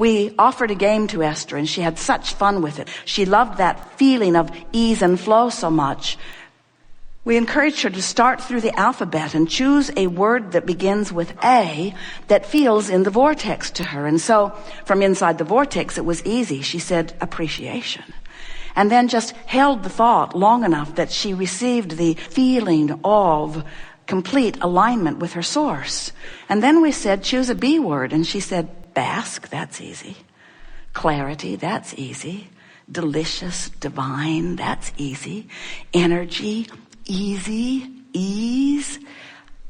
We offered a game to Esther, and she had such fun with it. She loved that feeling of ease and flow so much. We encouraged her to start through the alphabet and choose a word that begins with A that feels in the vortex to her. And so from inside the vortex, it was easy. She said appreciation. And then just held the thought long enough that she received the feeling of complete alignment with her source. And then we said, choose a B word. And she said, bask, that's easy. Clarity, that's easy. Delicious, divine, that's easy. Energy, easy, ease,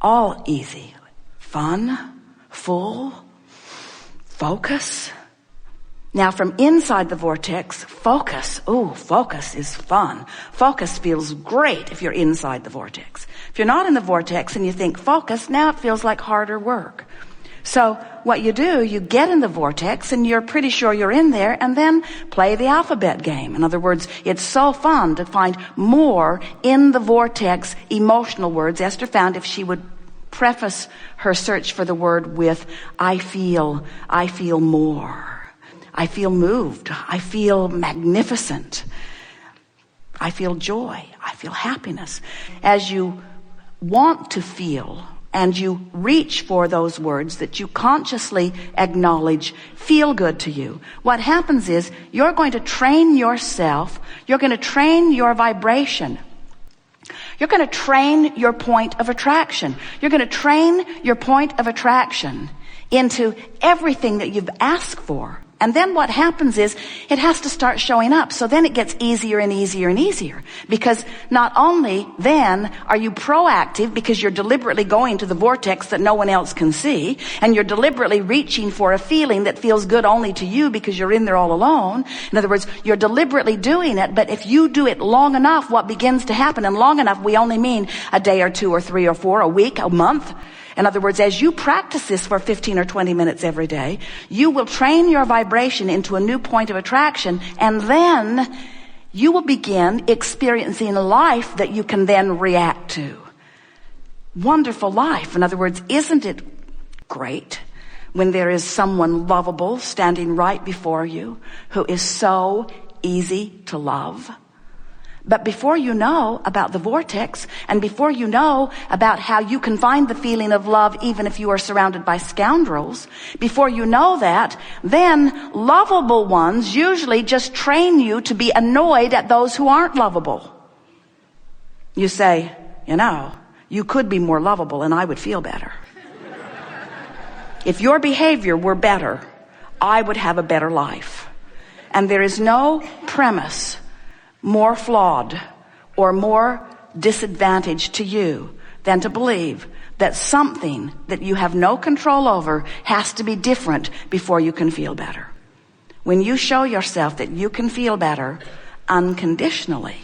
all easy. Fun, full, focus. Now from inside the vortex, focus. Ooh, focus is fun. Focus feels great if you're inside the vortex. If you're not in the vortex and you think focus, now it feels like harder work. So what you do, you get in the vortex and you're pretty sure you're in there, and then play the alphabet game. In other words, it's so fun to find more in the vortex emotional words. Esther found if she would preface her search for the word with, I feel more. I feel moved. I feel magnificent. I feel joy. I feel happiness. As you want to feel and you reach for those words that you consciously acknowledge feel good to you, what happens is you're going to train yourself, you're going to train your vibration. You're going to train your point of attraction. You're going to train your point of attraction into everything that you've asked for. And then what happens is it has to start showing up. So then it gets easier and easier and easier. Because not only then are you proactive because you're deliberately going to the vortex that no one else can see, and you're deliberately reaching for a feeling that feels good only to you because you're in there all alone. In other words, you're deliberately doing it, but if you do it long enough, what begins to happen, and long enough, we only mean a day or two or three or four, a week, a month. In other words, as you practice this for 15 or 20 minutes every day, you will train your vibration into a new point of attraction, and then you will begin experiencing a life that you can then react to. Wonderful life. In other words, isn't it great when there is someone lovable standing right before you who is so easy to love? But before you know about the vortex, and before you know about how you can find the feeling of love even if you are surrounded by scoundrels, before you know that, then lovable ones usually just train you to be annoyed at those who aren't lovable. You say, you could be more lovable and I would feel better. If your behavior were better, I would have a better life. And there is no premise more flawed or more disadvantaged to you than to believe that something that you have no control over has to be different before you can feel better. When you show yourself that you can feel better unconditionally,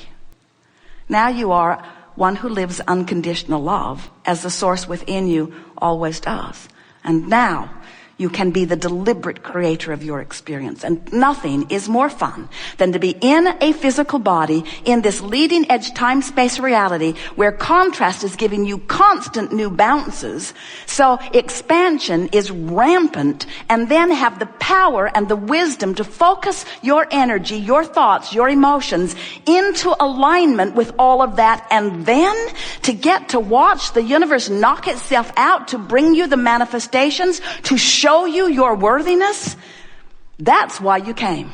now you are one who lives unconditional love as the source within you always does. And now you can be the deliberate creator of your experience. And nothing is more fun than to be in a physical body in this leading edge time-space reality where contrast is giving you constant new bounces. So expansion is rampant, and then have the power and the wisdom to focus your energy, your thoughts, your emotions into alignment with all of that, and then to get to watch the universe knock itself out to bring you the manifestations to show you your worthiness. That's why you came.